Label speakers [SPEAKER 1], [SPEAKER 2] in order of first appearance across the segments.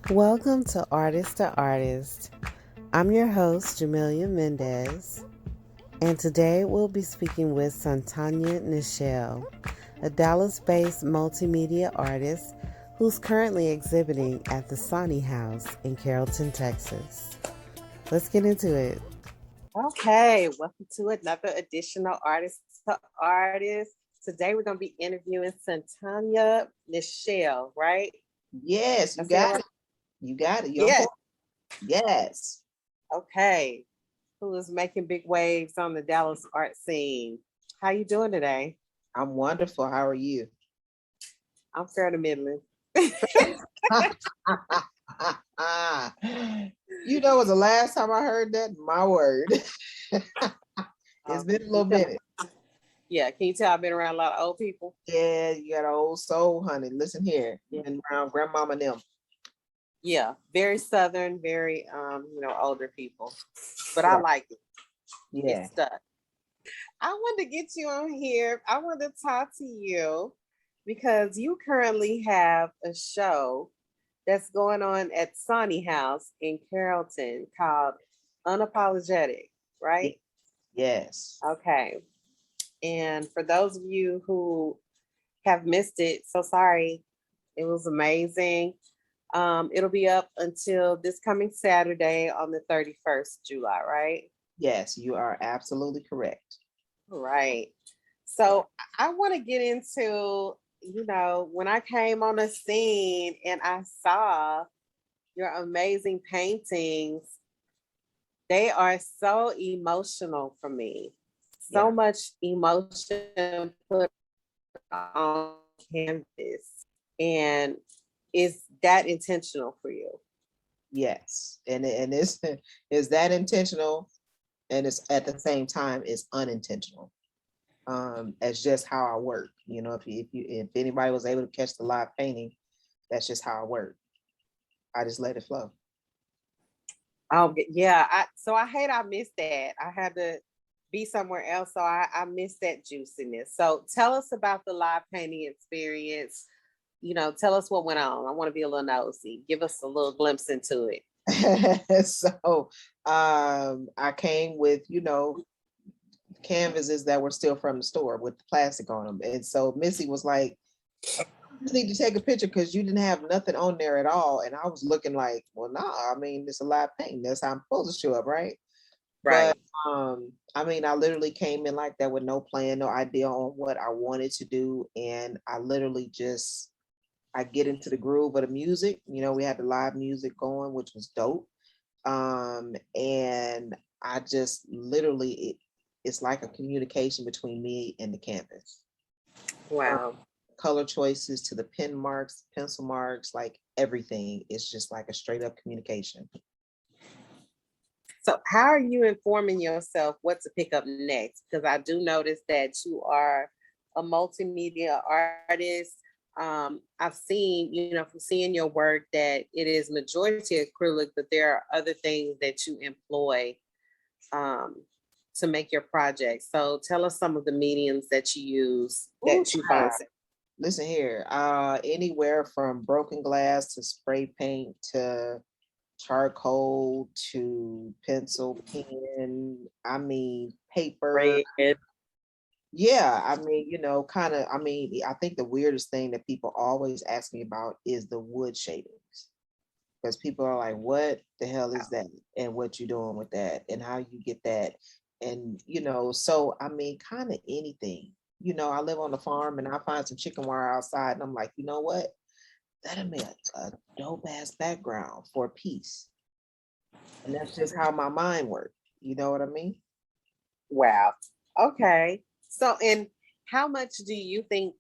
[SPEAKER 1] Welcome to Artist to Artist. I'm your host, Jamelia Mendez, and today we'll be speaking with Sontonya Necheal, a Dallas-based multimedia artist who's currently exhibiting at the Msanii House in Carrollton, Texas. Let's get into it. Okay, welcome to another edition of Artist to Artist. Today we're going to be interviewing Sontonya Necheal, right?
[SPEAKER 2] Yes, you got it. You got it.
[SPEAKER 1] Yes.
[SPEAKER 2] Yes.
[SPEAKER 1] Okay. Who is making big waves on the Dallas art scene? How you doing today?
[SPEAKER 2] I'm wonderful. How are you?
[SPEAKER 1] I'm fair to middling.
[SPEAKER 2] You know, it was the last time I heard that? My word. It's been a little minute.
[SPEAKER 1] Yeah, can you tell I've been around a lot of old people?
[SPEAKER 2] Yeah, you got an old soul, honey. Listen here. You've been around grandmama and them.
[SPEAKER 1] Yeah, very Southern, very older people. But I like it.
[SPEAKER 2] Yeah.
[SPEAKER 1] It's stuck. I wanted to get you on here. I wanted to talk to you because you currently have a show that's going on at Msanii House in Carrollton called Unapologetic, right?
[SPEAKER 2] Yes.
[SPEAKER 1] Okay. And for those of you who have missed it, so sorry. It was amazing. It'll be up until this coming Saturday on the 31st July, right?
[SPEAKER 2] Yes, you are absolutely correct.
[SPEAKER 1] Right. So I want to get into, when I came on the scene and I saw your amazing paintings, they are so emotional for me. So much emotion put on canvas. And is that intentional for you?
[SPEAKER 2] Yes. And it's is that intentional, and it's at the same time it's unintentional. It's just how I work. You know, if anybody was able to catch the live painting, that's just how I work. I just let it flow.
[SPEAKER 1] Oh yeah. I hate I missed that. I had to be somewhere else. So I missed that juiciness. So tell us about the live painting experience. Tell us what went on. I want to be a little nosy. Give us a little glimpse into it.
[SPEAKER 2] So I came with, canvases that were still from the store with the plastic on them. And so Missy was like, you need to take a picture because you didn't have nothing on there at all. And I was looking like, well, nah, I mean, it's a live painting. That's how I'm supposed to show up, right?
[SPEAKER 1] Right.
[SPEAKER 2] But I mean, I literally came in like that with no plan, no idea on what I wanted to do. And I literally I get into the groove of the music. We had the live music going, which was dope. And I just literally, it's like a communication between me and the canvas.
[SPEAKER 1] Wow.
[SPEAKER 2] Color choices to the pen marks, pencil marks, like everything. It's just like a straight up communication.
[SPEAKER 1] So how are you informing yourself what to pick up next? Because I do notice that you are a multimedia artist. I've seen, from seeing your work that it is majority acrylic, but there are other things that you employ to make your project. So tell us some of the mediums that you use that you find.
[SPEAKER 2] Listen here, anywhere from broken glass to spray paint to charcoal to pencil, pen, I mean, paper.
[SPEAKER 1] Red.
[SPEAKER 2] Yeah, I mean, I think the weirdest thing that people always ask me about is the wood shadings. Because people are like, what the hell is that? And what you doing with that? And how you get that? And, so I mean, kind of anything. I live on the farm and I find some chicken wire outside and I'm like, you know what? That'll make a dope ass background for a piece. And that's just how my mind works. You know what I mean?
[SPEAKER 1] Wow. Okay. So, and how much do you think,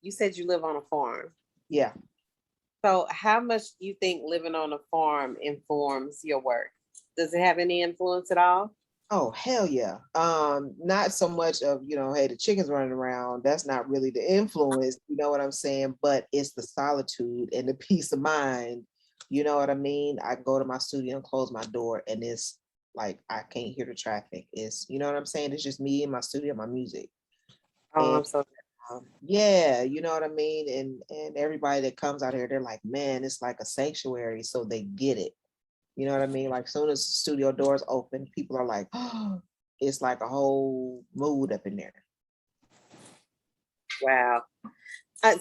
[SPEAKER 1] you said you live on a farm?
[SPEAKER 2] Yeah.
[SPEAKER 1] So how much do you think living on a farm informs your work? Does it have any influence at all?
[SPEAKER 2] Oh, hell yeah. Not so much of, hey, the chicken's running around. That's not really the influence, you know what I'm saying? But it's the solitude and the peace of mind. You know what I mean? I go to my studio and close my door and it's like I can't hear the traffic. It's, you know what I'm saying? It's just me in my studio, my music.
[SPEAKER 1] Oh,
[SPEAKER 2] And
[SPEAKER 1] I'm so
[SPEAKER 2] Yeah, you know what I mean? And everybody that comes out here, they're like, man, it's like a sanctuary, so they get it. You know what I mean? Like soon as the studio doors open, people are like, oh, it's like a whole mood up in there.
[SPEAKER 1] Wow.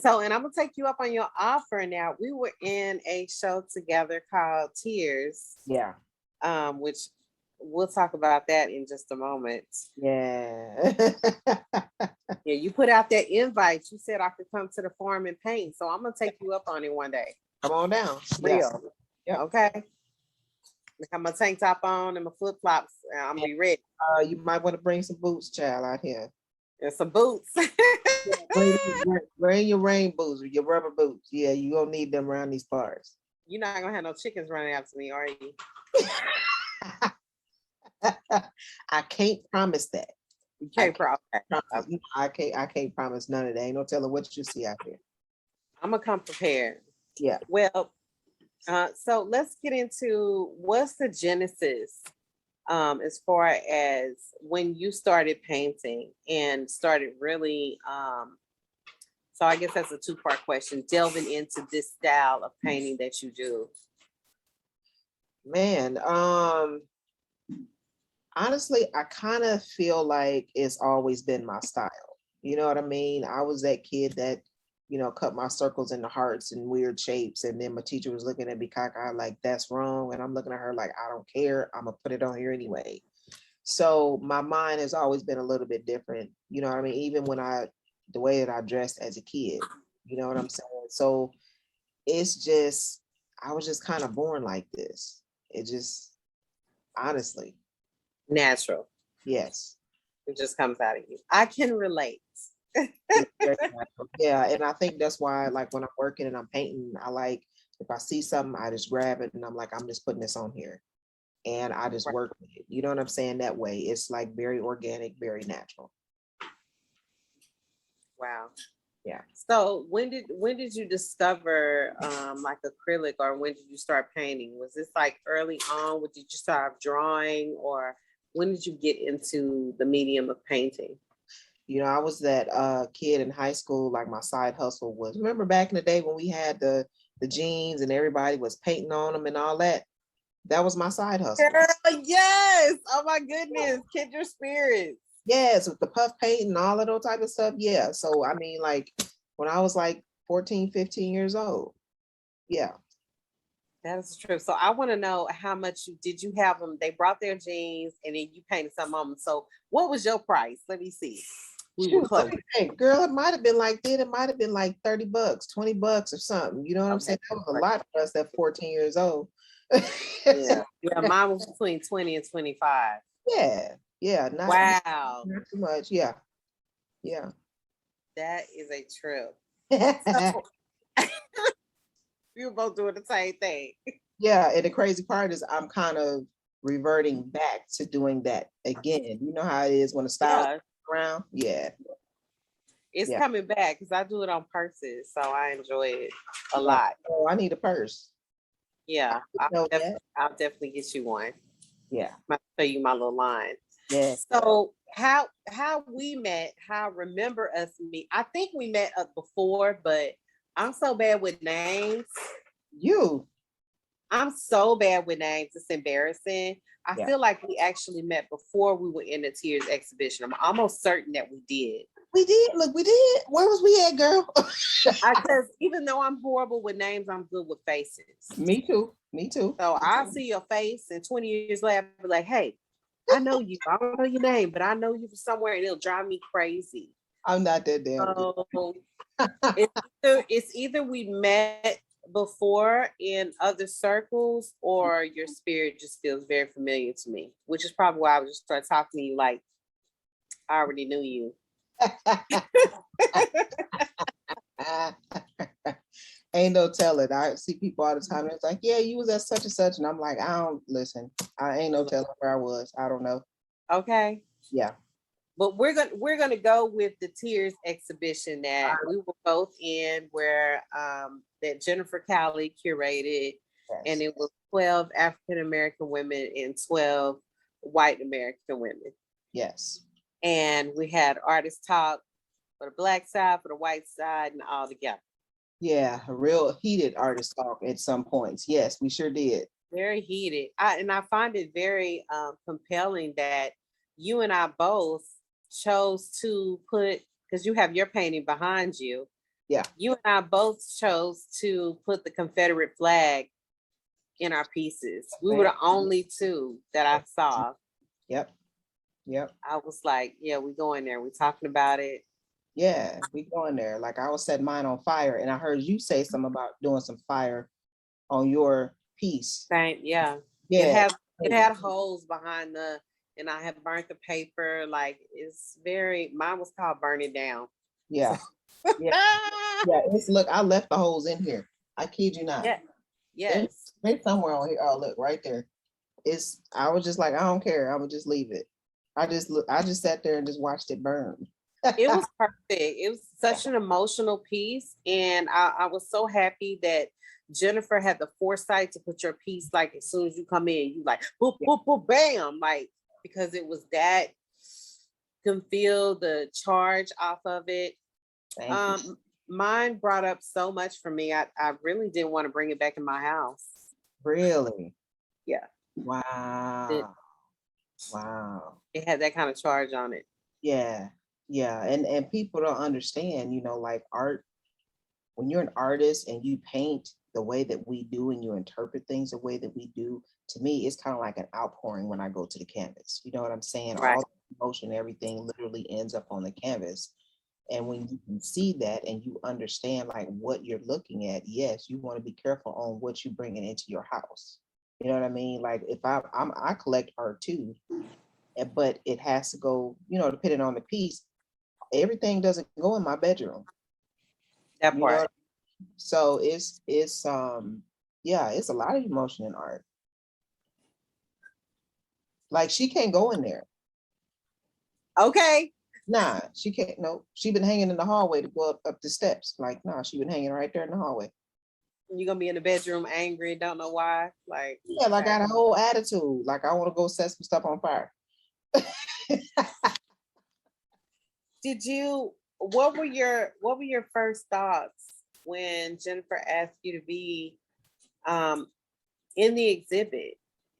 [SPEAKER 1] So, and I'm gonna take you up on your offer now. We were in a show together called Tears,
[SPEAKER 2] Yeah.
[SPEAKER 1] which we'll talk about that in just a moment.
[SPEAKER 2] Yeah.
[SPEAKER 1] Yeah, you put out that invite. You said I could come to the farm and paint. So I'm gonna take you up on it one day.
[SPEAKER 2] Come on down.
[SPEAKER 1] Real.
[SPEAKER 2] Yeah.
[SPEAKER 1] Okay. I got my tank top on and my flip flops. I'm gonna be ready.
[SPEAKER 2] You might want to bring some boots, child, out here.
[SPEAKER 1] And some boots.
[SPEAKER 2] Bring your rain boots or your rubber boots. Yeah, you gonna need them around these parts.
[SPEAKER 1] You're not gonna have no chickens running after me, are you?
[SPEAKER 2] I can't promise that.
[SPEAKER 1] You can't promise.
[SPEAKER 2] I can't promise none of that. Ain't no telling what you see out there.
[SPEAKER 1] I'm gonna come prepared.
[SPEAKER 2] Yeah.
[SPEAKER 1] Well, so let's get into what's the genesis as far as when you started painting and started really so I guess that's a two-part question, delving into this style of painting that you do.
[SPEAKER 2] Man, honestly, I kind of feel like it's always been my style. You know what I mean? I was that kid that, cut my circles into hearts and weird shapes. And then my teacher was looking at me cockeyed like, that's wrong. And I'm looking at her like, I don't care. I'm gonna put it on here anyway. So my mind has always been a little bit different. You know what I mean? Even when the way that I dressed as a kid, you know what I'm saying? So it's just, I was just kind of born like this. It just, honestly.
[SPEAKER 1] Natural.
[SPEAKER 2] Yes.
[SPEAKER 1] It just comes out of you. I can relate.
[SPEAKER 2] Yeah, and I think that's why, like, when I'm working and I'm painting, I like, if I see something, I just grab it and I'm like, I'm just putting this on here. And I just work with it. You know what I'm saying? That way, it's like very organic, very natural.
[SPEAKER 1] Wow.
[SPEAKER 2] Yeah.
[SPEAKER 1] So when did you discover like acrylic, or when did you start painting? Was this like early on? Did you start drawing, or when did you get into the medium of painting?
[SPEAKER 2] I was that kid in high school, like my side hustle was, remember back in the day when we had the jeans and everybody was painting on them and all that? That was my side hustle.
[SPEAKER 1] Girl, yes. Oh my goodness. Kindred spirits.
[SPEAKER 2] Yes, with the puff paint and all of those type of stuff. Yeah. So I mean, like when I was like 14, 15 years old. Yeah.
[SPEAKER 1] That is true. So I want to know how much did you have them? They brought their jeans and then you painted some on them. So what was your price? Let me see.
[SPEAKER 2] Hey, girl, it might have been like that. It might have been like $30, $20 or something. You know what I'm saying? That was a lot for us at 14 years old.
[SPEAKER 1] Yeah. Mine was between 20 and 25.
[SPEAKER 2] Yeah.
[SPEAKER 1] Wow.
[SPEAKER 2] Not too much. Yeah.
[SPEAKER 1] That is a trip. We were both doing the same thing.
[SPEAKER 2] Yeah, and the crazy part is I'm kind of reverting back to doing that again. You know how it is when the style around? Yeah.
[SPEAKER 1] It's coming back because I do it on purses, so I enjoy it a lot.
[SPEAKER 2] Oh, I need a purse.
[SPEAKER 1] Yeah, I'll definitely get you one.
[SPEAKER 2] Yeah.
[SPEAKER 1] I'll show you my little line.
[SPEAKER 2] Yeah.
[SPEAKER 1] So how we met, how remember us meet. I think we met up before, but I'm so bad with names. I'm so bad with names. It's embarrassing. I feel like we actually met before we were in the Tears exhibition. I'm almost certain that we did.
[SPEAKER 2] We did. Look, we did. Where was we at, girl?
[SPEAKER 1] Because even though I'm horrible with names, I'm good with faces.
[SPEAKER 2] Me too.
[SPEAKER 1] So I'll see your face and 20 years later, I'll be like, hey, I know you. I don't know your name, but I know you from somewhere, and it'll drive me crazy.
[SPEAKER 2] I'm not that damn good.
[SPEAKER 1] It's either we met before in other circles, or your spirit just feels very familiar to me, which is probably why I would just start talking to you like I already knew you.
[SPEAKER 2] Ain't no telling. I see people all the time. It's like, yeah, you was at such and such, and I'm like, I don't listen. I ain't no telling where I was. I don't know.
[SPEAKER 1] Okay.
[SPEAKER 2] Yeah.
[SPEAKER 1] But we're gonna go with the Tears exhibition that we were both in, where that Jennifer Cowley curated, and it was 12 African American women and 12 white American women.
[SPEAKER 2] Yes.
[SPEAKER 1] And we had artists talk.
[SPEAKER 3] for the black side, for the white side, and all together.
[SPEAKER 2] Yeah, a real heated artist talk at some points. Yes, we sure did.
[SPEAKER 3] Very heated. I find it very compelling that you and I both chose to put, because you have your painting behind you.
[SPEAKER 2] Yeah.
[SPEAKER 3] You and I both chose to put the Confederate flag in our pieces. We were the only two that I saw.
[SPEAKER 2] Yep. Yep.
[SPEAKER 3] I was like, yeah, we going there. We talking about it.
[SPEAKER 2] Yeah, we going there. Like I was set mine on fire, and I heard you say something about doing some fire on your piece.
[SPEAKER 3] Same, yeah.
[SPEAKER 2] Yeah.
[SPEAKER 3] It had holes behind and I have burnt the paper. Like it's very, mine was called Burn It Down.
[SPEAKER 2] Yeah. Yeah. Yeah. Look, I left the holes in here. I kid you not.
[SPEAKER 3] Yeah. Yes.
[SPEAKER 2] They're somewhere on here. Oh, look, right there. I was just like, I don't care. I would just leave it. I just sat there and just watched it burn.
[SPEAKER 3] It was perfect. It was such an emotional piece. And I was so happy that Jennifer had the foresight to put your piece, like as soon as you come in, you like boop, boop, boop, bam. Like, because it was that, can feel the charge off of it. Mine brought up so much for me. I really didn't want to bring it back in my house.
[SPEAKER 2] Really?
[SPEAKER 3] Yeah.
[SPEAKER 2] Wow. Wow.
[SPEAKER 3] It had that kind of charge on it.
[SPEAKER 2] Yeah. Yeah. And people don't understand, like art, when you're an artist and you paint the way that we do and you interpret things the way that we do, to me, it's kind of like an outpouring when I go to the canvas. You know what I'm saying?
[SPEAKER 3] Right.
[SPEAKER 2] All the emotion, everything literally ends up on the canvas. And when you can see that and you understand like what you're looking at, yes, you want to be careful on what you're bringing into your house. You know what I mean? Like if I collect art too, but it has to go, depending on the piece, everything doesn't go in my bedroom.
[SPEAKER 3] That part.
[SPEAKER 2] So it's it's a lot of emotion in art. Like she can't go in there.
[SPEAKER 3] Okay.
[SPEAKER 2] Nah, she can't. No, she been hanging in the hallway to go up the steps. Like, nah, she been hanging right there in the hallway.
[SPEAKER 3] You're gonna be in the bedroom angry, don't know why. Like,
[SPEAKER 2] yeah, like I got a whole attitude. Like I want to go set some stuff on fire.
[SPEAKER 3] What were your first thoughts when Jennifer asked you to be in the exhibit,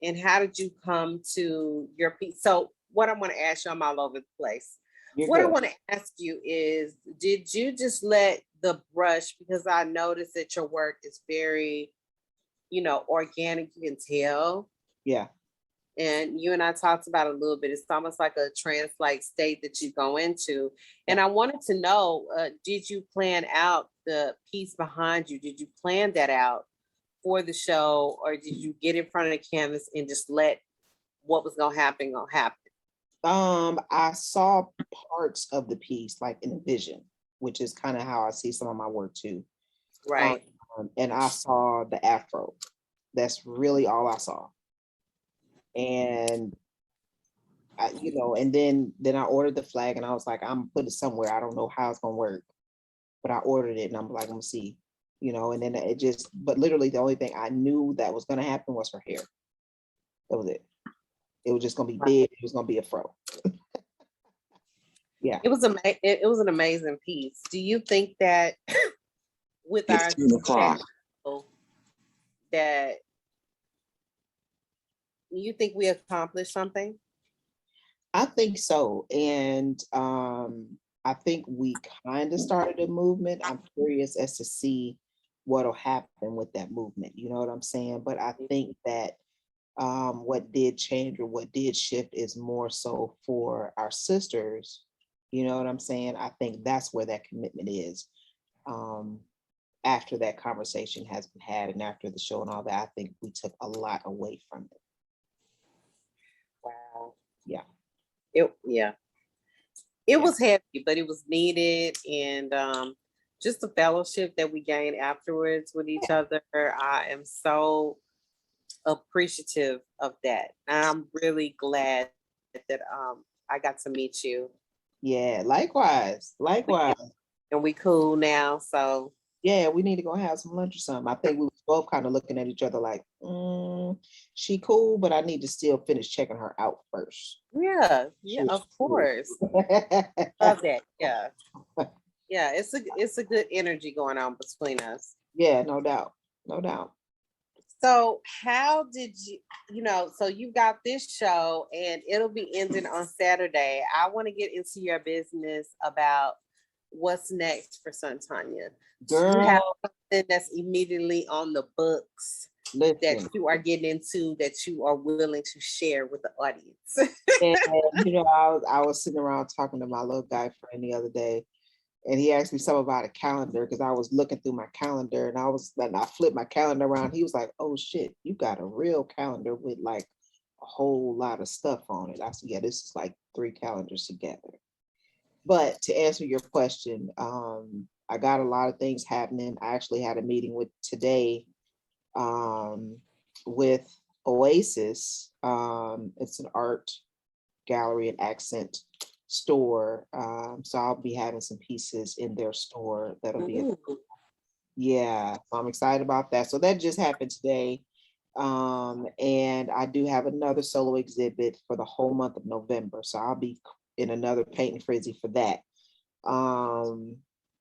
[SPEAKER 3] and how did you come to your piece? So what I'm going to ask you, I'm all over the place. I want to ask you is, did you just let the brush, because I noticed that your work is very, organic, you can tell.
[SPEAKER 2] Yeah.
[SPEAKER 3] And you and I talked about it a little bit. It's almost like a trance-like state that you go into. And I wanted to know, did you plan out the piece behind you? Did you plan that out for the show, or did you get in front of the canvas and just let what was gonna happen?
[SPEAKER 2] I saw parts of the piece like in a vision, which is kind of how I see some of my work too.
[SPEAKER 3] Right.
[SPEAKER 2] And I saw the afro. That's really all I saw. And and then I ordered the flag, and I was like, I'm putting it somewhere. I don't know how it's gonna work, but I ordered it, and I'm like, I'm gonna see, and then but literally the only thing I knew that was gonna happen was her hair. That was it. It was just gonna be big. It was gonna be a fro. Yeah.
[SPEAKER 3] It was an amazing piece. Do you think that with our that you think we accomplished something?
[SPEAKER 2] I think so. And I think we kind of started a movement. I'm curious as to see what'll happen with that movement. You know what I'm saying? But I think that what did change or what did shift is more so for our sisters. You know what I'm saying? I think that's where that commitment is. After that conversation has been had and after the show and all that, I think we took a lot away from it.
[SPEAKER 3] Wow.
[SPEAKER 2] Yeah.
[SPEAKER 3] It was heavy, but it was needed. And just the fellowship that we gained afterwards with each other, I am so appreciative of that. And I'm really glad that I got to meet you.
[SPEAKER 2] Yeah, likewise.
[SPEAKER 3] And we cool now, so
[SPEAKER 2] yeah, we need to go have some lunch or something. I think we were both kind of looking at each other like, she cool, but I need to still finish checking her out first.
[SPEAKER 3] Yeah,
[SPEAKER 2] She
[SPEAKER 3] of
[SPEAKER 2] was cool.
[SPEAKER 3] course. Love that. Yeah. Yeah, it's a good energy going on between us.
[SPEAKER 2] Yeah, no doubt. No doubt.
[SPEAKER 3] So how did so you got this show and it'll be ending on Saturday. I want to get into your business about what's next for Sontonya. Do you have
[SPEAKER 2] Girl,
[SPEAKER 3] something that's immediately on the books that
[SPEAKER 2] listen.
[SPEAKER 3] you are getting into that you are willing to share with the audience?
[SPEAKER 2] And I was sitting around talking to my little guy friend the other day, and he asked me something about a calendar because I was looking through my calendar, and I flipped my calendar around. He was like, "Oh shit, you got a real calendar with like a whole lot of stuff on it." I said, "Yeah, this is like 3 calendars together." But to answer your question, I got a lot of things happening. I actually had a meeting today with Oasis. It's an art gallery and accent store. So I'll be having some pieces in their store that'll be, yeah, I'm excited about that. So that just happened today. And I do have another solo exhibit for the whole month of November. So I'll be in another painting frenzy for that.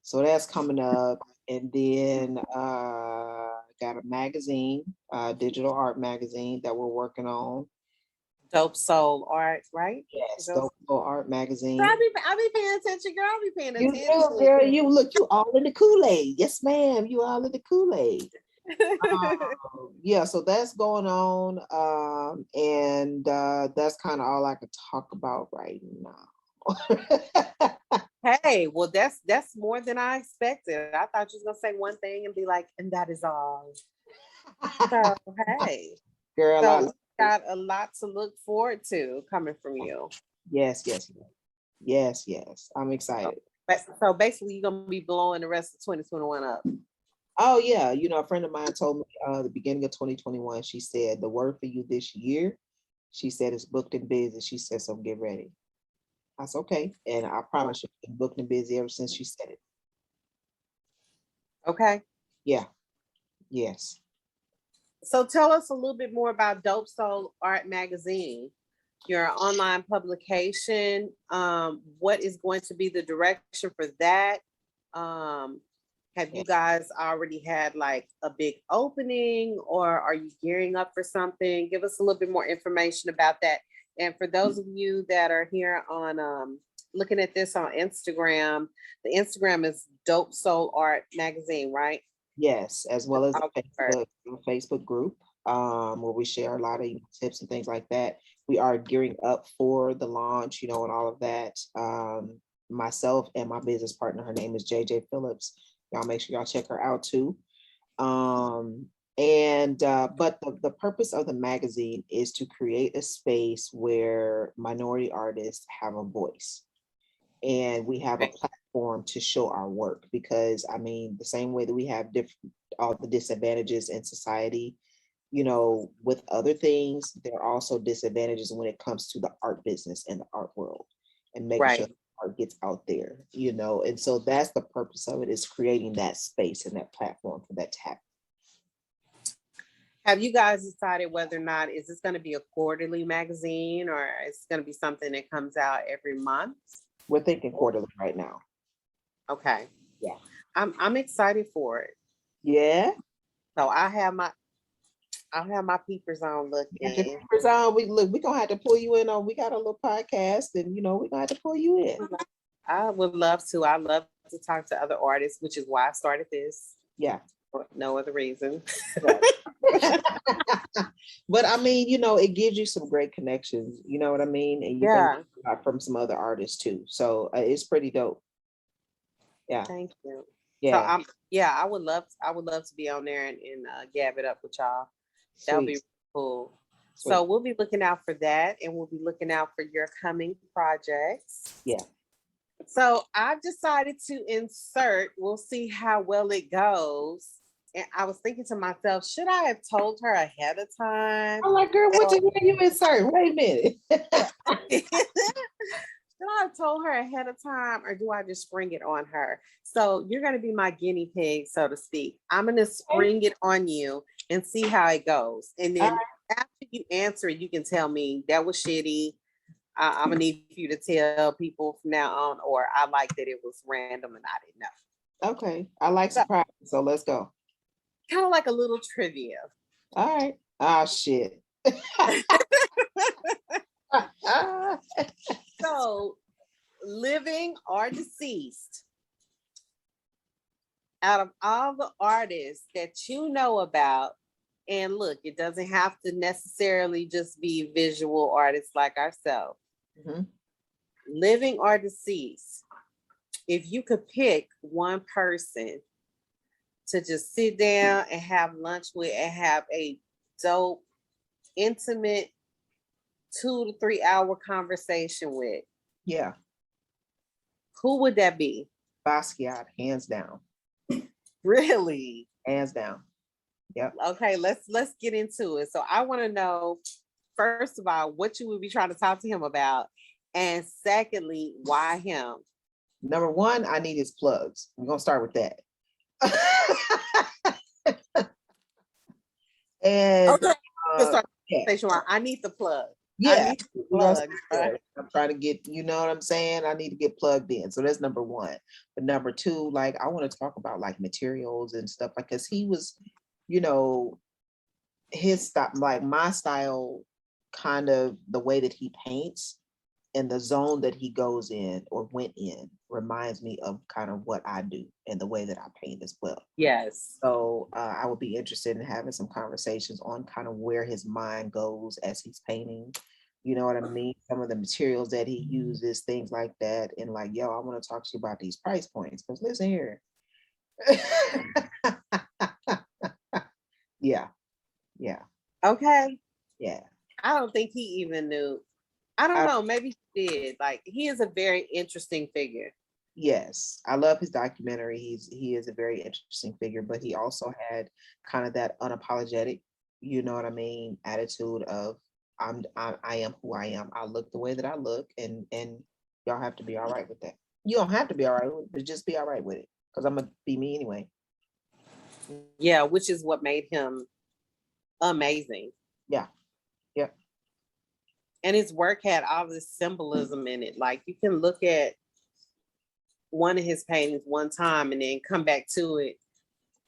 [SPEAKER 2] So that's coming up. And then got a magazine, digital art magazine that we're working on.
[SPEAKER 3] Dope Soul Art, right?
[SPEAKER 2] Yes, Dope Soul Art magazine.
[SPEAKER 3] I be paying attention, girl. I be paying
[SPEAKER 2] You
[SPEAKER 3] attention.
[SPEAKER 2] do, girl. You look, you all in the Kool-Aid. Yes, ma'am. You all in the Kool-Aid. Yeah, so that's going on. And that's kind of all I could talk about right now.
[SPEAKER 3] Hey, well, that's more than I expected. I thought you was gonna say one thing and be like, and that is all. So hey,
[SPEAKER 2] Girl,
[SPEAKER 3] so we got a lot to look forward to coming from you.
[SPEAKER 2] Yes. I'm excited.
[SPEAKER 3] So basically, you're gonna be blowing the rest of 2021 up.
[SPEAKER 2] Oh yeah, a friend of mine told me the beginning of 2021. She said the word for you this year. She said it's booked and busy. She said so. Get ready. I said okay, and I promise you, been booked and busy ever since she said it.
[SPEAKER 3] Okay.
[SPEAKER 2] Yeah. Yes.
[SPEAKER 3] So tell us a little bit more about Dope Soul Art Magazine, your online publication. What is going to be the direction for that? Have you guys already had like a big opening, or are you gearing up for something? Give us a little bit more information about that. And for those of you that are here on looking at this on Instagram, the Instagram is Dope Soul Art Magazine, right?
[SPEAKER 2] Yes, as well as a Facebook group where we share a lot of tips and things like that. We are gearing up for the launch, and all of that. Myself and my business partner, her name is JJ Phillips. Y'all make sure y'all check her out too. But the purpose of the magazine is to create a space where minority artists have a voice, and we have a platform to show our work. Because I mean, the same way that we have all the disadvantages in society, with other things, there are also disadvantages when it comes to the art business and the art world, and making sure art gets out there, and so that's the purpose of it, is creating that space and that platform for that to happen.
[SPEAKER 3] Have you guys decided whether or not is this going to be a quarterly magazine, or is it going to be something that comes out every month?
[SPEAKER 2] We're thinking quarterly right now.
[SPEAKER 3] Okay.
[SPEAKER 2] Yeah.
[SPEAKER 3] I'm excited for it.
[SPEAKER 2] Yeah.
[SPEAKER 3] So I'll have my peepers on looking.
[SPEAKER 2] Peepers on. We're gonna have to pull you in on. We got a little podcast, and we're gonna have to pull you in.
[SPEAKER 3] I would love to. I love to talk to other artists, which is why I started this.
[SPEAKER 2] Yeah.
[SPEAKER 3] For no other reason.
[SPEAKER 2] But I mean, it gives you some great connections. You know what I mean? And you can learn from some other artists too. So it's pretty dope. Yeah.
[SPEAKER 3] Thank you.
[SPEAKER 2] Yeah.
[SPEAKER 3] So I would love to be on there and gab it up with y'all. That would be cool. Sweet. So we'll be looking out for that, and we'll be looking out for your coming projects.
[SPEAKER 2] Yeah.
[SPEAKER 3] So I've decided to insert, we'll see how well it goes. And I was thinking to myself, should I have told her ahead of time?
[SPEAKER 2] I'm like, girl, what you insert? Wait a minute.
[SPEAKER 3] Should I have told her ahead of time, or do I just spring it on her? So you're going to be my guinea pig, so to speak. I'm going to spring it on you and see how it goes. And then After you answer it, you can tell me that was shitty. I'm gonna need you to tell people from now on, or I like that it was random and I didn't know.
[SPEAKER 2] Okay. I like surprises, so let's go.
[SPEAKER 3] Kind of like a little trivia.
[SPEAKER 2] All right. Ah, shit.
[SPEAKER 3] So, living or deceased, out of all the artists that you know about, and look, it doesn't have to necessarily just be visual artists like ourselves,
[SPEAKER 2] Mhm.
[SPEAKER 3] living or deceased, if you could pick one person to just sit down and have lunch with and have a dope, intimate 2 to 3 hour conversation with,
[SPEAKER 2] Yeah.
[SPEAKER 3] who would that be?
[SPEAKER 2] Basquiat, hands down.
[SPEAKER 3] Really?
[SPEAKER 2] Hands down. Yep.
[SPEAKER 3] Okay, let's get into it. So I want to know, first of all, what you would be trying to talk to him about, and secondly, why him?
[SPEAKER 2] Number one, I need his plugs. We're gonna start with that. And
[SPEAKER 3] Okay,
[SPEAKER 2] yeah.
[SPEAKER 3] I need the plug.
[SPEAKER 2] Yeah,
[SPEAKER 3] I need the plug.
[SPEAKER 2] I'm trying to get, you know what I'm saying? I need to get plugged in. So that's number one. But number two, like I want to talk about like materials and stuff, like because he was, you know, his style, like my style, kind of the way that he paints and the zone that he goes in or went in reminds me of kind of what I do and the way that I paint as well.
[SPEAKER 3] Yes.
[SPEAKER 2] So I would be interested in having some conversations on kind of where his mind goes as he's painting. You know what I mean? Some of the materials that he uses, things like that. And like, yo, I want to talk to you about these price points. Because listen here. Yeah. Yeah.
[SPEAKER 3] Okay.
[SPEAKER 2] Yeah.
[SPEAKER 3] I don't think he even knew. I don't know. Maybe he did. Like, he is a very interesting figure.
[SPEAKER 2] Yes, I love his documentary. He is a very interesting figure, but he also had kind of that unapologetic, you know what I mean, attitude of I am who I am. I look the way that I look, and y'all have to be all right with that. You don't have to be all right with it, but just be all right with it, because I'm gonna be me anyway.
[SPEAKER 3] Yeah, which is what made him amazing.
[SPEAKER 2] Yeah, yeah,
[SPEAKER 3] And his work had all this symbolism in it. Like, you can look at one of his paintings one time and then come back to it,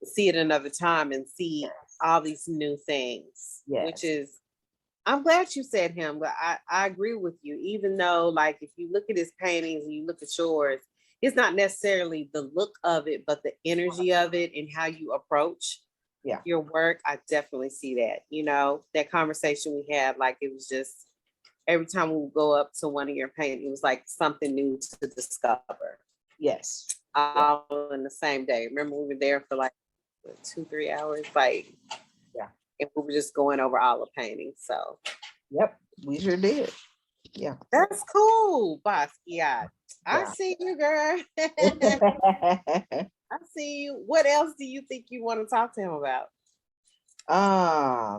[SPEAKER 3] see it another time, and see all these new things.
[SPEAKER 2] yes.
[SPEAKER 3] Which is, I'm glad you said him, but I agree with you. Even though, like, if you look at his paintings and you look at yours, it's not necessarily the look of it, but the energy of it and how you approach your work. I definitely see that. You know, that conversation we had, like, it was just every time we would go up to one of your paintings, it was like something new to discover.
[SPEAKER 2] Yes.
[SPEAKER 3] All in the same day. Remember, we were there for like 2-3 hours, like, and we were just going over all the paintings. So,
[SPEAKER 2] yep, we sure did. Yeah,
[SPEAKER 3] that's cool, Basquiat. I see you, girl. I see you. What else do you think you want to talk to him about?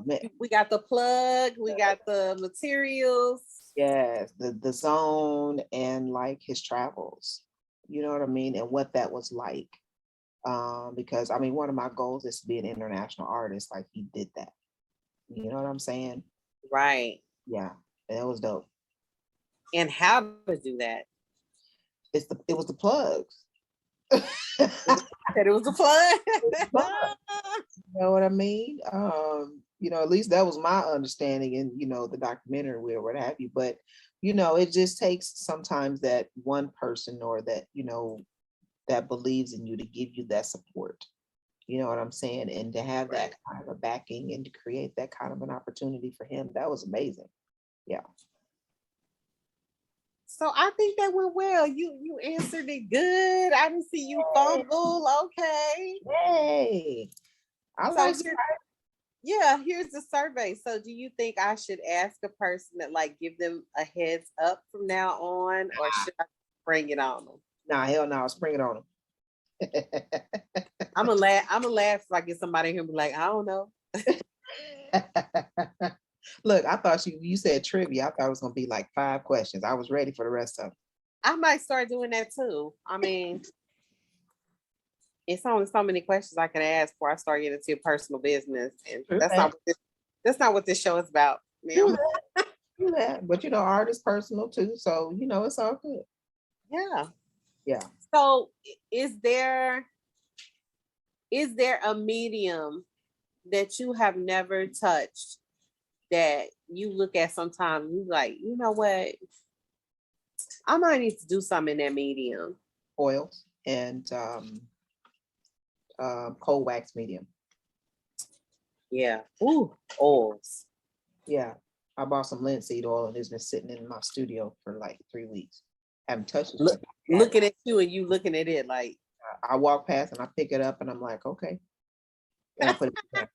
[SPEAKER 2] Man.
[SPEAKER 3] We got the plug, we got the materials.
[SPEAKER 2] Yes, the zone and like his travels, you know what I mean, and what that was like. Because I mean, one of my goals is to be an international artist. Like he did that. You know what I'm saying?
[SPEAKER 3] Right.
[SPEAKER 2] Yeah, and it was dope.
[SPEAKER 3] And how to do that?
[SPEAKER 2] It was the plugs.
[SPEAKER 3] It was a plug.
[SPEAKER 2] You know what I mean? You know, at least that was my understanding in, you know, the documentary or what have you. But, you know, it just takes sometimes that one person or that, you know, that believes in you to give you that support. You know what I'm saying? And to have that kind of a backing and to create that kind of an opportunity for him, that was amazing. Yeah.
[SPEAKER 3] So I think that went well. You answered it good. I didn't see you fumble. Okay.
[SPEAKER 2] Hey, I like
[SPEAKER 3] here's the survey. So do you think I should ask a person that, like, give them a heads up from now on, or should I bring it on them?
[SPEAKER 2] Nah, hell no, spring it on them.
[SPEAKER 3] I'm gonna laugh if I get somebody here and be like, I don't know.
[SPEAKER 2] Look, I thought you said trivia. I thought it was gonna be like 5 questions. I was ready for the rest of them.
[SPEAKER 3] I might start doing that too. I mean, it's only so many questions I can ask before I start getting into your personal business, and that's not what That's not what this show is about,
[SPEAKER 2] Do
[SPEAKER 3] ma'am.
[SPEAKER 2] that, do that. But art is personal too, so it's all good.
[SPEAKER 3] Yeah.
[SPEAKER 2] Yeah.
[SPEAKER 3] So is there a medium that you have never touched that you look at sometimes you like, you know what? I might need to do something in that medium.
[SPEAKER 2] Oils and cold wax medium.
[SPEAKER 3] Yeah. Ooh, oils.
[SPEAKER 2] Yeah. I bought some linseed oil and it's been sitting in my studio for like 3 weeks. Haven't touched it.
[SPEAKER 3] Looking at you and you looking at it like
[SPEAKER 2] I walk past and I pick it up and I'm like, okay. And I put it down.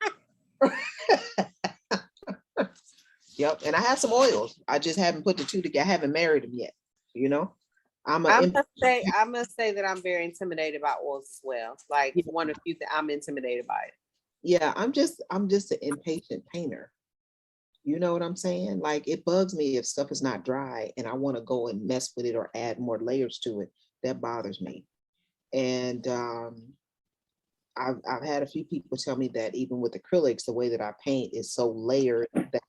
[SPEAKER 2] Yep. And I have some oils. I just haven't put the two together. I haven't married them yet. I
[SPEAKER 3] must say that I'm very intimidated by oils as well. Like one of you that I'm intimidated by it.
[SPEAKER 2] Yeah, I'm just an impatient painter. You know what I'm saying? Like it bugs me if stuff is not dry and I want to go and mess with it or add more layers to it. That bothers me. And I've had a few people tell me that even with acrylics, the way that I paint is so layered that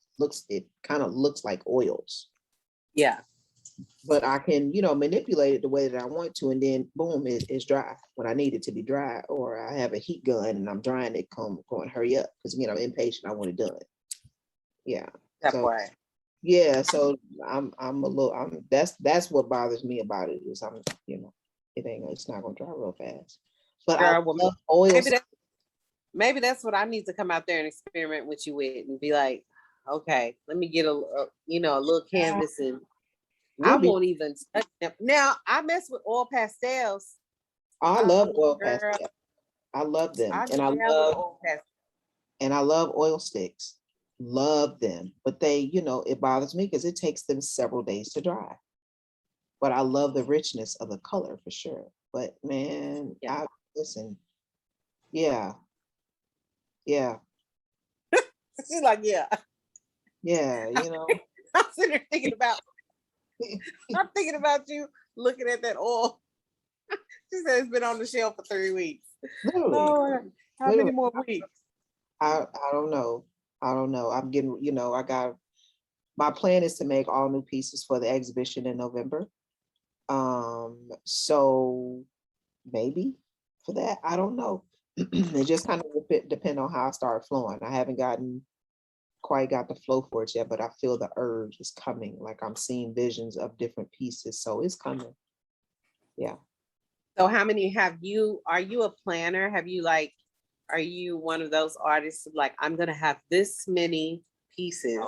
[SPEAKER 2] it kind of looks like oils.
[SPEAKER 3] Yeah.
[SPEAKER 2] But I can, manipulate it the way that I want to, and then boom, it's dry when I need it to be dry, or I have a heat gun and I'm drying it, going hurry up because I'm impatient. I want it done. Yeah.
[SPEAKER 3] That's why.
[SPEAKER 2] Yeah. So that's what bothers me about it is it's not gonna dry real fast. But I love oils.
[SPEAKER 3] Maybe that's what I need to come out there and experiment with you with and be like, okay, let me get a little canvas and I won't even touch them. Now I mess with oil pastels.
[SPEAKER 2] I love oil pastels. I love them. And I love oil sticks. Love them. But they, it bothers me because it takes them several days to dry. But I love the richness of the color for sure. But man, listen. Yeah. Yeah.
[SPEAKER 3] She's like, yeah.
[SPEAKER 2] Yeah,
[SPEAKER 3] I'm sitting there thinking about I'm thinking about you looking at that oil. She said it's been on the shelf for 3 weeks.
[SPEAKER 2] Literally.
[SPEAKER 3] Oh, how many more weeks?
[SPEAKER 2] I don't know. I'm getting, my plan is to make all new pieces for the exhibition in November. So maybe for that, I don't know. It just kind of depend on how I start flowing. I haven't quite got the flow for it yet, but I feel the urge is coming. Like I'm seeing visions of different pieces, so it's coming. Yeah.
[SPEAKER 3] So how many are you a planner? Are you one of those artists like, I'm gonna have this many pieces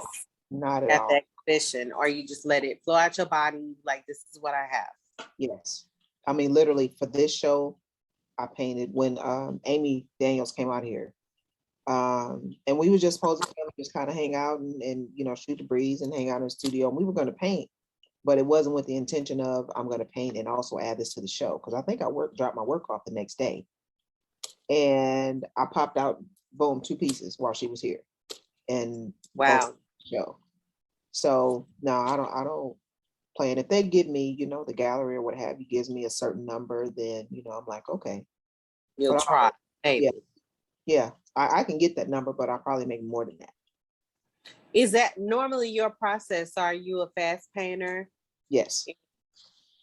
[SPEAKER 2] Not at all.
[SPEAKER 3] The exhibition, or you just let it flow out your body, like this is what I have?
[SPEAKER 2] Yes. I mean, literally for this show, I painted when Amy Daniels came out here. And we were just supposed to come just kind of hang out and shoot the breeze and hang out in the studio. And we were going to paint, but it wasn't with the intention of I'm going to paint and also add this to the show. Cause I think I dropped my work off the next day. And I popped out, boom, 2 pieces while she was here. And
[SPEAKER 3] wow.
[SPEAKER 2] Show. So no, I don't plan. If they give me, the gallery or what have you gives me a certain number, then I'm like, okay.
[SPEAKER 3] You'll try. Maybe.
[SPEAKER 2] Yeah. I can get that number, but I'll probably make more than that.
[SPEAKER 3] Is that normally your process? Are you a fast painter?
[SPEAKER 2] Yes.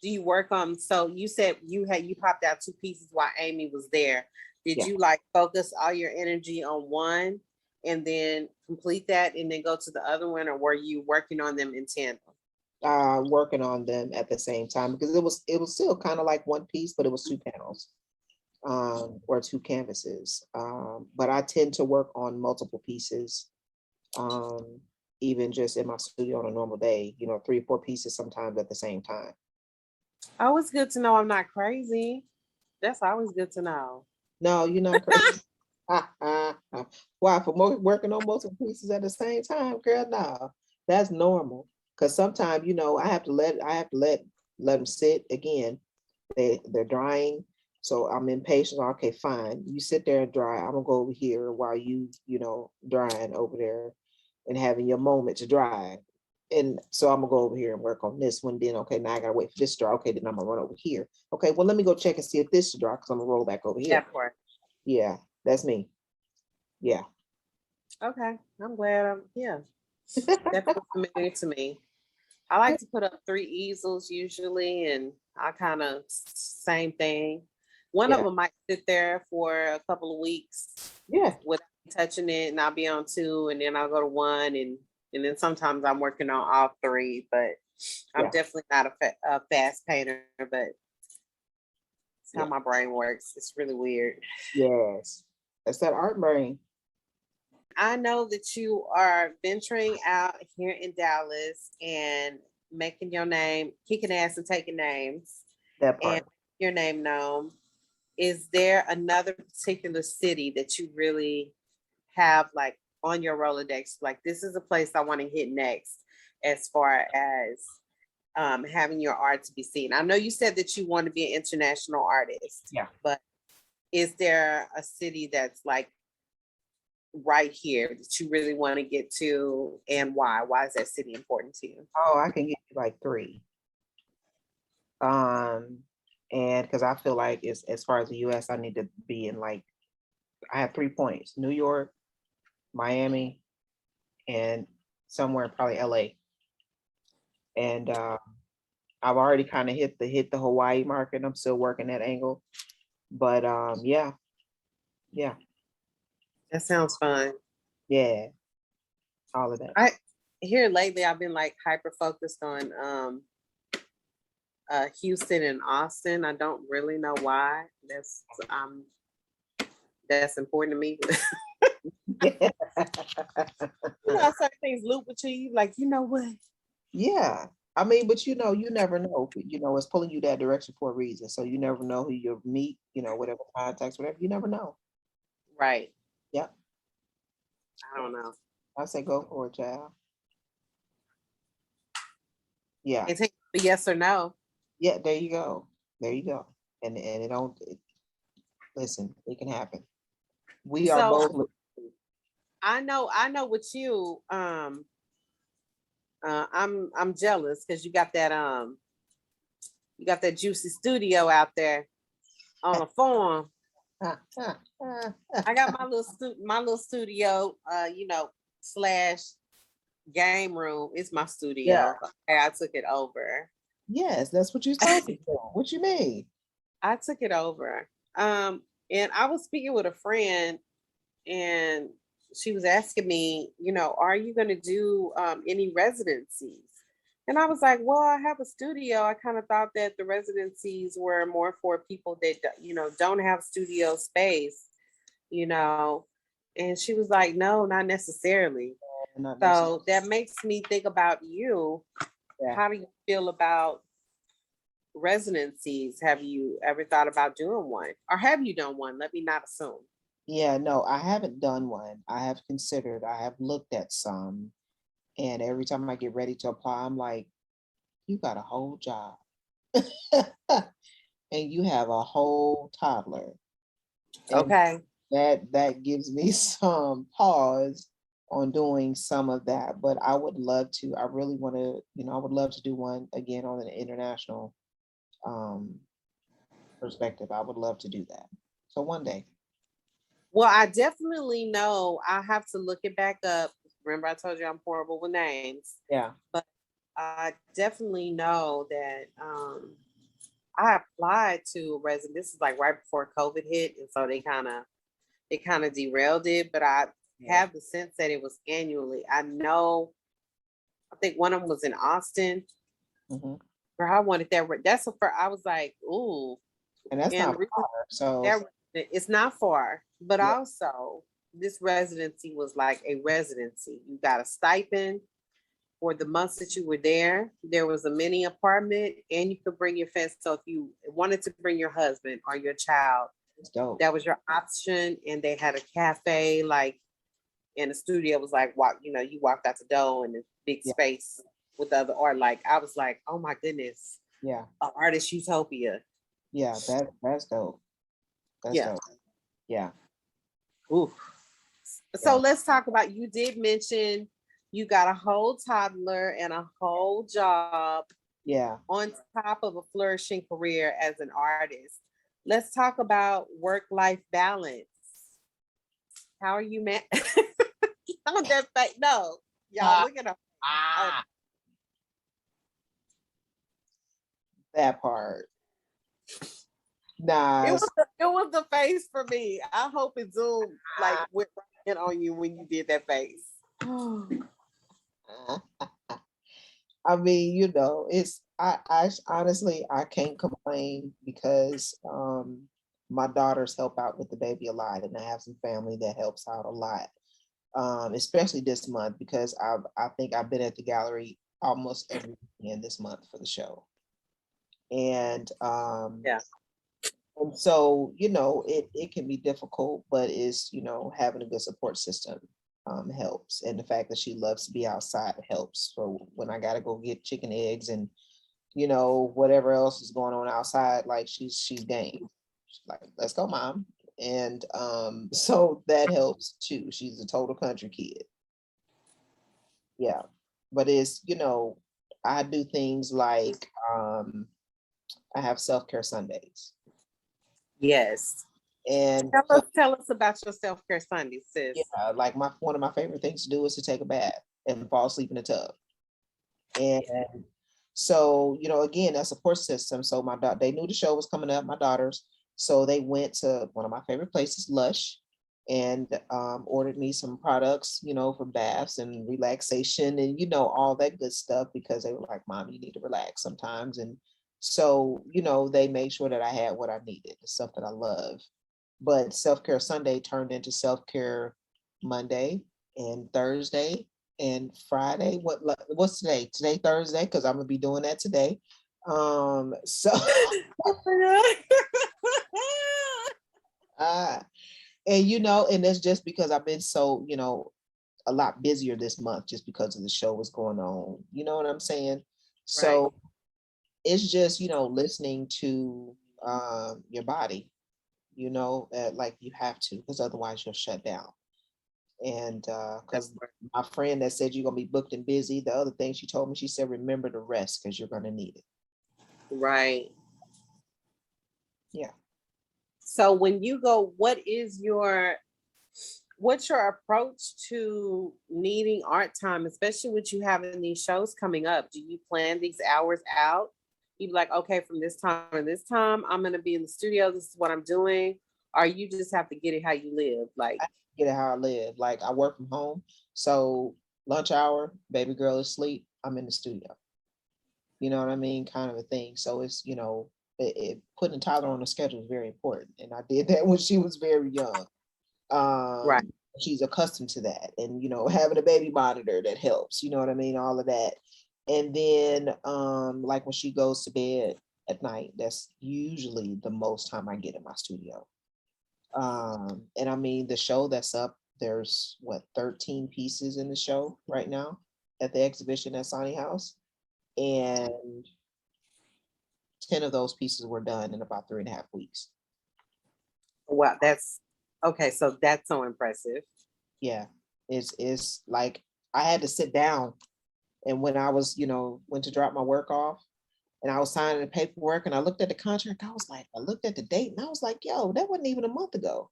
[SPEAKER 3] Do you work on, so you said you popped out 2 pieces while Amy was there. Did you focus all your energy on one and then complete that and then go to the other one, or were you working on them in tandem?
[SPEAKER 2] Working on them at the same time because it was still kind of like one piece, but it was 2 panels. Or 2 canvases. But I tend to work on multiple pieces, even just in my studio on a normal day, 3 or 4 pieces sometimes at the same time.
[SPEAKER 3] Always good to know I'm not crazy. That's always good to know.
[SPEAKER 2] No, you're not crazy. Why? For working on multiple pieces at the same time, girl? No, that's normal. Because sometimes, I have to let them sit again. They're drying. So I'm impatient. Okay, fine. You sit there and dry. I'm gonna go over here while you drying over there and having your moment to dry. And so I'm gonna go over here and work on this one. Then, okay, now I gotta wait for this to dry. Okay, then I'm gonna run over here. Okay, well, let me go check and see if this is dry because I'm gonna roll back over here.
[SPEAKER 3] That part.
[SPEAKER 2] Yeah, that's me. Yeah.
[SPEAKER 3] Okay, I'm glad. Yeah, that feels familiar to me. I like to put up three easels usually, and I kind of same thing. One of
[SPEAKER 2] Yeah,
[SPEAKER 3] them might sit there for a couple of weeks
[SPEAKER 2] yeah,
[SPEAKER 3] without touching it, and I'll be on two, and then I'll go to one, and then sometimes I'm working on all three. But I'm
[SPEAKER 2] yeah,
[SPEAKER 3] definitely not a fast painter, but it's how
[SPEAKER 2] yeah.
[SPEAKER 3] my brain works. It's really weird.
[SPEAKER 2] Yes. That's that art brain.
[SPEAKER 3] I know that you are venturing out here in Dallas and making your name, kicking ass and taking names,
[SPEAKER 2] That
[SPEAKER 3] and
[SPEAKER 2] part.
[SPEAKER 3] your name known. Is there another particular city that you really have like on your Rolodex? Like, this is a place I want to hit next as far as having your art to be seen. I know you said that you want to be an international artist,
[SPEAKER 2] Yeah.
[SPEAKER 3] but is there a city that's like right here that you really want to get to, and why? Why is that city important to you?
[SPEAKER 2] Oh, I can get you like three. Um, and because I feel like it's as far as the US, I need to be in like I have 3 points: New York, Miami, and somewhere probably LA. And I've already kind of hit the Hawaii market. I'm still working that angle. But yeah, yeah,
[SPEAKER 3] That sounds fun.
[SPEAKER 2] yeah, all of that.
[SPEAKER 3] I here lately I've been like hyper focused on Houston and Austin. I don't really know why. That's important to me. You know, certain things loop with you. Like, you know what?
[SPEAKER 2] Yeah. I mean, but you never know. It's pulling you that direction for a reason. So you never know who you'll meet, whatever contacts, whatever. You never know.
[SPEAKER 3] Right.
[SPEAKER 2] Yep.
[SPEAKER 3] I don't know.
[SPEAKER 2] I say go for it, child. Yeah.
[SPEAKER 3] It takes a yes or no.
[SPEAKER 2] Yeah, there you go. There you go. And listen, it can happen. We are
[SPEAKER 3] So
[SPEAKER 2] both
[SPEAKER 3] I know with you, I'm jealous because you got that juicy studio out there on a farm. I got my little studio, slash game room. It's my
[SPEAKER 2] Yeah.
[SPEAKER 3] studio. Okay, I took it over.
[SPEAKER 2] Yes, that's what you're supposed to do. What you mean?
[SPEAKER 3] I took it over. And I was speaking with a friend, and she was asking me, are you going to do any residencies? And I was like, well, I have a studio. I kind of thought that the residencies were more for people that, don't have studio space, you know. And she was like, no, not necessarily.
[SPEAKER 2] Not necessarily.
[SPEAKER 3] So that makes me think about you.
[SPEAKER 2] Yeah.
[SPEAKER 3] How do you feel about residencies? Have you ever thought about doing one? Or have you done one? Let me not assume.
[SPEAKER 2] Yeah, no, I haven't done one. I have considered, I have looked at some, and every time I get ready to apply, I'm like, you got a whole job. And you have a whole toddler. And
[SPEAKER 3] Okay.
[SPEAKER 2] that gives me some pause on doing some of that. But I would love to, I really want to, I would love to do one again on an international um perspective. I would love to do that. So one day.
[SPEAKER 3] Well, I definitely know I have to look it back up. Remember, I told you I'm horrible with names,
[SPEAKER 2] Yeah.
[SPEAKER 3] but I definitely know that I applied to resident. This is like right before COVID hit, and so they kind of derailed it. But I
[SPEAKER 2] Yeah.
[SPEAKER 3] have the sense that it was annually. I know. I think one of them was in Austin.
[SPEAKER 2] Mhm.
[SPEAKER 3] Where I wanted that. That's the first. I was like, ooh,
[SPEAKER 2] And that's
[SPEAKER 3] and
[SPEAKER 2] not far. So
[SPEAKER 3] that it's not far, but
[SPEAKER 2] yeah,
[SPEAKER 3] also this residency was like a residency. You got a stipend for the months that you were there. There was a mini apartment, and you could bring your friends. So if you wanted to bring your husband or your child,
[SPEAKER 2] it's dope.
[SPEAKER 3] that was your option. And they had a cafe, like, and the studio was like, you walked out the door in a big
[SPEAKER 2] Yeah.
[SPEAKER 3] space with other art. Like, I was like, oh my goodness,
[SPEAKER 2] Yeah.
[SPEAKER 3] an artist utopia.
[SPEAKER 2] Yeah. That's dope. That's
[SPEAKER 3] Yeah.
[SPEAKER 2] dope. Yeah.
[SPEAKER 3] Ooh. So
[SPEAKER 2] Yeah.
[SPEAKER 3] let's talk about, you did mention you got a whole toddler and a whole job
[SPEAKER 2] Yeah.
[SPEAKER 3] on top of a flourishing career as an artist. Let's talk about work-life balance. How are you, man? on that face. No, y'all look at her. Oh,
[SPEAKER 2] that part.
[SPEAKER 3] it
[SPEAKER 2] Nah,
[SPEAKER 3] was the face for me. I hope it zoomed like went right in on you when you did that face.
[SPEAKER 2] I mean, you know, it's I honestly I can't complain because my daughters help out with the baby a lot, and I have some family that helps out a lot. Especially this month because I think I've been at the gallery almost every weekend this month for the show. And
[SPEAKER 3] Yeah.
[SPEAKER 2] and so, you know, it can be difficult, but it's, you know, having a good support system helps. And the fact that she loves to be outside helps. So when I gotta go get chicken eggs and, you know, whatever else is going on outside, like she's game. She's like, let's go, mom. And so that helps too. She's a total country kid. Yeah. But it's, you know, I do things like I have self-care Sundays.
[SPEAKER 3] Yes.
[SPEAKER 2] And
[SPEAKER 3] Tell us about your self-care Sunday, sis.
[SPEAKER 2] yeah, like one of my favorite things to do is to take a bath and fall asleep in the tub. And so, you know, again, that support system. So they knew the show was coming up, my daughters. So they went to one of my favorite places, Lush, and ordered me some products, you know, for baths and relaxation and, you know, all that good stuff because they were like, Mom, you need to relax sometimes. And so, you know, they made sure that I had what I needed, the stuff that I love. But self-care Sunday turned into self-care Monday and Thursday and Friday. What's today? Today Thursday, because I'm gonna be doing that today. So and you know, and that's just because I've been so, you know, a lot busier this month just because of the show was going on. You know what I'm saying? So
[SPEAKER 3] Right.
[SPEAKER 2] it's just, you know, listening to your body, you know, like you have to, because otherwise you'll shut down. And because my friend that said you're gonna be booked and busy, the other thing she told me, she said, remember to rest because you're gonna need it.
[SPEAKER 3] Right.
[SPEAKER 2] Yeah.
[SPEAKER 3] So when you go, what's your approach to needing art time, especially with you having these shows coming up? Do you plan these hours out? You be like, okay, from this time to this time, I'm gonna be in the studio. This is what I'm doing. Or you just have to get it how you live. Like,
[SPEAKER 2] I get it how I live. Like I work from home. So lunch hour, baby girl is asleep, I'm in the studio. You know what I mean? Kind of a thing. So it's, you know, putting Tyler on the schedule is very important. And I did that when she was very young.
[SPEAKER 3] right.
[SPEAKER 2] She's accustomed to that. And, you know, having a baby monitor that helps, you know what I mean? All of that. And then like when she goes to bed at night, that's usually the most time I get in my studio. And I mean, the show that's up, there's what, 13 pieces in the show right now at the exhibition at Msanii Hous. And 10 of those pieces were done in about 3.5 weeks.
[SPEAKER 3] Wow, that's okay. So that's so impressive.
[SPEAKER 2] Yeah, it's like I had to sit down, and when I was, you know, went to drop my work off and I was signing the paperwork and I looked at the contract, I looked at the date and I was like, yo, that wasn't even a month ago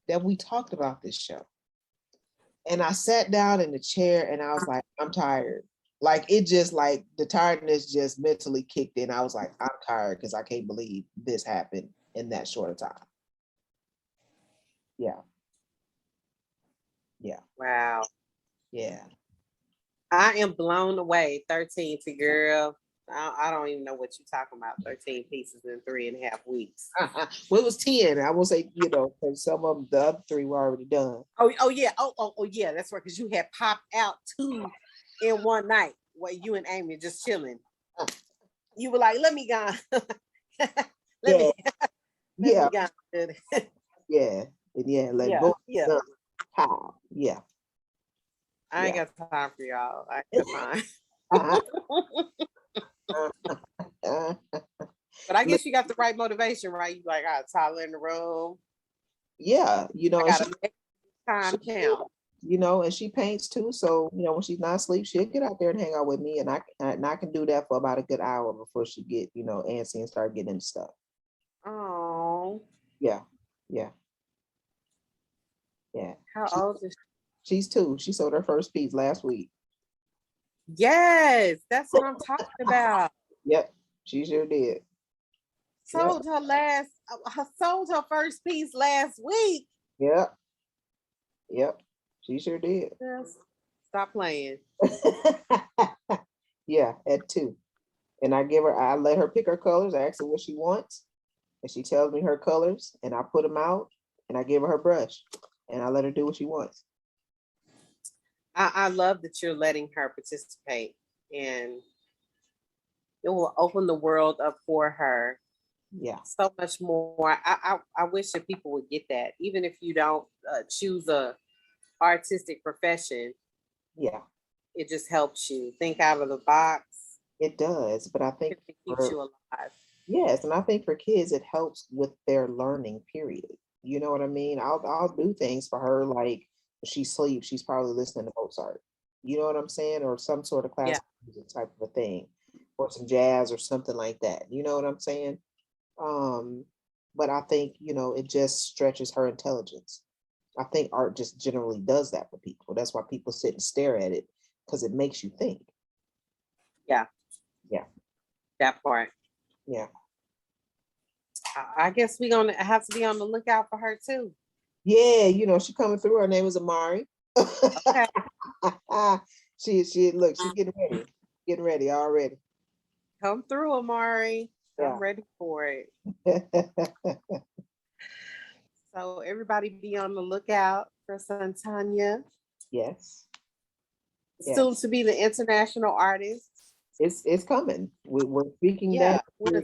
[SPEAKER 2] that we talked about this show. And I sat down in the chair and I was like, I'm tired. Like it just like the tiredness just mentally kicked in. I was like, I'm tired because I can't believe this happened in that short a time. Yeah. Yeah.
[SPEAKER 3] Wow.
[SPEAKER 2] Yeah.
[SPEAKER 3] I am blown away. 13 to girl. I don't even know what you're talking about. 13 pieces in 3.5 weeks.
[SPEAKER 2] Well, it was 10. I will say, you know, because some of them, the other 3 were already done.
[SPEAKER 3] Oh yeah. Oh yeah. That's right. Because you had popped out 2 in one night where you and Amy just chilling. You were like, let me go.
[SPEAKER 2] Yeah. Yeah.
[SPEAKER 3] Me go.
[SPEAKER 2] Yeah. And yeah, like
[SPEAKER 3] Yeah.
[SPEAKER 2] both.
[SPEAKER 3] Yeah.
[SPEAKER 2] How? Yeah.
[SPEAKER 3] I ain't got time for y'all. I ain't got time. But I guess you got the right motivation, right? You like, I got Tyler in the room.
[SPEAKER 2] Yeah, you know,
[SPEAKER 3] I got to make time count.
[SPEAKER 2] You know, and she paints too. So, you know, when she's not asleep, she'll get out there and hang out with me. And I can do that for about a good hour before she get, you know, antsy and start getting into stuff.
[SPEAKER 3] Oh.
[SPEAKER 2] Yeah. Yeah. Yeah.
[SPEAKER 3] How old is she?
[SPEAKER 2] She's 2. She sold her first piece last week.
[SPEAKER 3] Yes, that's what I'm talking about.
[SPEAKER 2] Yep, she sure did.
[SPEAKER 3] Sold sold her first piece last week.
[SPEAKER 2] Yep. Yep. She sure did.
[SPEAKER 3] Yes. Stop playing.
[SPEAKER 2] Yeah, at 2. And I let her pick her colors. I ask her what she wants. And she tells me her colors and I put them out and I give her brush and I let her do what she wants.
[SPEAKER 3] I love that you're letting her participate, and it will open the world up for her.
[SPEAKER 2] Yeah.
[SPEAKER 3] So much more. I wish that people would get that, even if you don't choose a artistic profession.
[SPEAKER 2] Yeah.
[SPEAKER 3] It just helps you think out of the box.
[SPEAKER 2] It does, but I think
[SPEAKER 3] it keeps you alive.
[SPEAKER 2] Yes, and I think for kids it helps with their learning, period. You know what I mean? I'll do things for her, like if she sleeps, she's probably listening to Mozart. You know what I'm saying? Or some sort of classical music type of a thing, or some jazz or something like that. You know what I'm saying? But I think, it just stretches her intelligence. I think art just generally does that for people. That's why people sit and stare at it, because it makes you think.
[SPEAKER 3] Yeah.
[SPEAKER 2] Yeah.
[SPEAKER 3] That part.
[SPEAKER 2] Yeah.
[SPEAKER 3] I guess we're gonna have to be on the lookout for her too.
[SPEAKER 2] Yeah, she coming through. Her name is Amari.
[SPEAKER 3] Okay.
[SPEAKER 2] She look, she's getting ready already.
[SPEAKER 3] Come through, Amari.
[SPEAKER 2] Yeah.
[SPEAKER 3] I'm ready for it. So everybody be on the lookout for Sontonya.
[SPEAKER 2] Yes.
[SPEAKER 3] Soon to be the international artist.
[SPEAKER 2] It's coming. We're speaking
[SPEAKER 3] Yeah,
[SPEAKER 2] that.
[SPEAKER 3] we're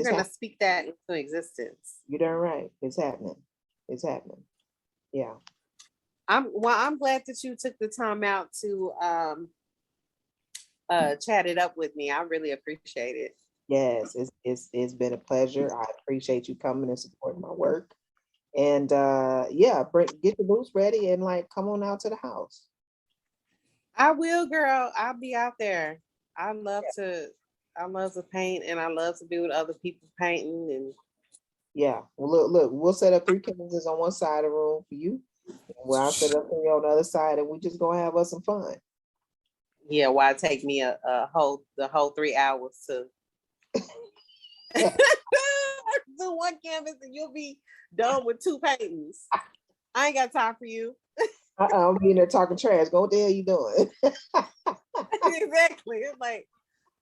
[SPEAKER 3] gonna speak that into existence.
[SPEAKER 2] You're darn right. It's happening. It's happening. Yeah.
[SPEAKER 3] I'm glad that you took the time out to chat it up with me. I really appreciate it.
[SPEAKER 2] Yes, it's been a pleasure. I appreciate you coming and supporting my work. And get the boots ready and come on out to the house.
[SPEAKER 3] I will, girl. I'll be out there. I love to paint, and I love to be with other people painting. And
[SPEAKER 2] yeah, well, look, we'll set up 3 canvases on one side of the room for you. Well, I'll set up for you on the other side, and we just gonna have us some fun.
[SPEAKER 3] Yeah, why take me the whole 3 hours to do one canvas, and you'll be done with 2 paintings. I ain't got time for you.
[SPEAKER 2] I'm being there talking trash. Go, what the hell you doing?
[SPEAKER 3] Exactly.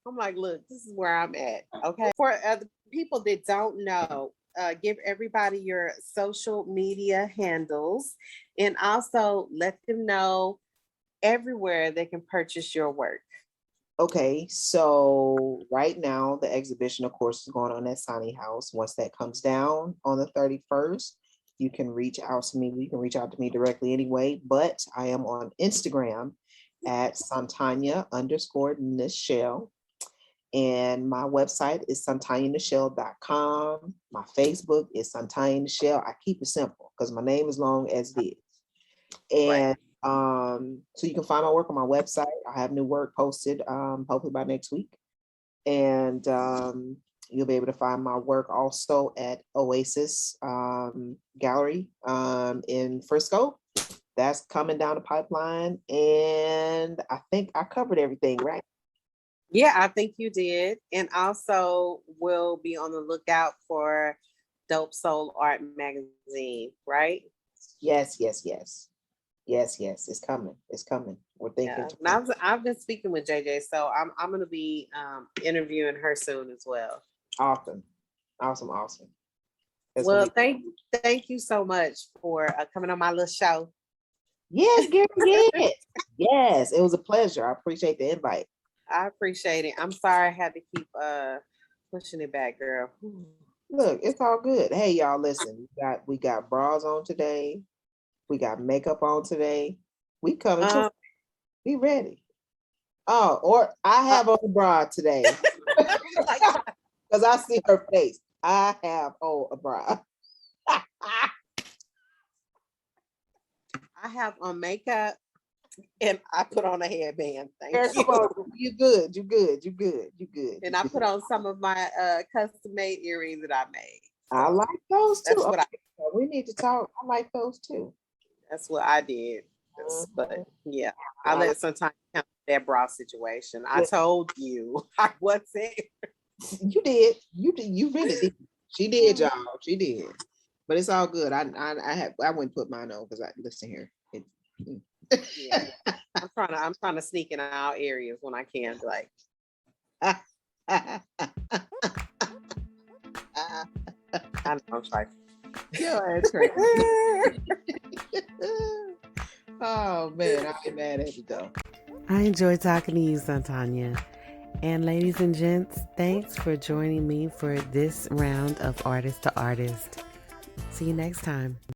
[SPEAKER 3] I'm like, look, this is where I'm at. Okay. For the people that don't know, give everybody your social media handles, and also let them know everywhere they can purchase your work.
[SPEAKER 2] Okay, so right now the exhibition, of course, is going on at Msanii Hous. Once that comes down on the 31st, you can reach out to me. You can reach out to me directly anyway, but I am on Instagram at Sontonya_Necheel. And my website is SontonyaNecheal.com. My Facebook is Sontonya Necheel. I keep it simple because my name is long as it is. And so you can find my work on my website. I have new work posted hopefully by next week. And you'll be able to find my work also at Oasis Gallery in Frisco. That's coming down the pipeline. And I think I covered everything, right?
[SPEAKER 3] Yeah, I think you did. And also we'll be on the lookout for Dope Soul Art Magazine, right?
[SPEAKER 2] Yes. Yes, it's coming. It's coming. We're thinking.
[SPEAKER 3] Yeah. I've been speaking with JJ, so I'm going to be interviewing her soon as well.
[SPEAKER 2] Awesome. That's
[SPEAKER 3] well, thank you so much for coming on my little show.
[SPEAKER 2] Yes, Gary. Yes. Yes, it was a pleasure. I appreciate the invite.
[SPEAKER 3] I appreciate it. I'm sorry I had to keep pushing it back, girl.
[SPEAKER 2] Look, it's all good. Hey, y'all, listen. We got bras on today. We got makeup on today. We coming to be ready. Oh, or I have on a bra today. Because I see her face. I have on a bra.
[SPEAKER 3] I have on makeup and I put on a headband. Thank you.
[SPEAKER 2] Come on. You good.
[SPEAKER 3] And I put on some of my custom made earrings that I made.
[SPEAKER 2] I like those too.
[SPEAKER 3] That's what
[SPEAKER 2] we need to talk. I like those too.
[SPEAKER 3] That's what I did. practice. But yeah, I let sometimes handle that bra situation. I
[SPEAKER 2] Yeah.
[SPEAKER 3] told you I wasn't.
[SPEAKER 2] You did. You really did. She did, y'all. She did. But it's all good. I wouldn't put mine on because I listen here.
[SPEAKER 3] Yeah, I'm trying to sneak in our areas when I can. Like, I don't try.
[SPEAKER 2] Yo, that's crazy. Oh man, I ain't mad at you though.
[SPEAKER 1] I enjoyed talking to you, Sontonya. And ladies and gents, thanks for joining me for this round of Artist to Artist. See you next time.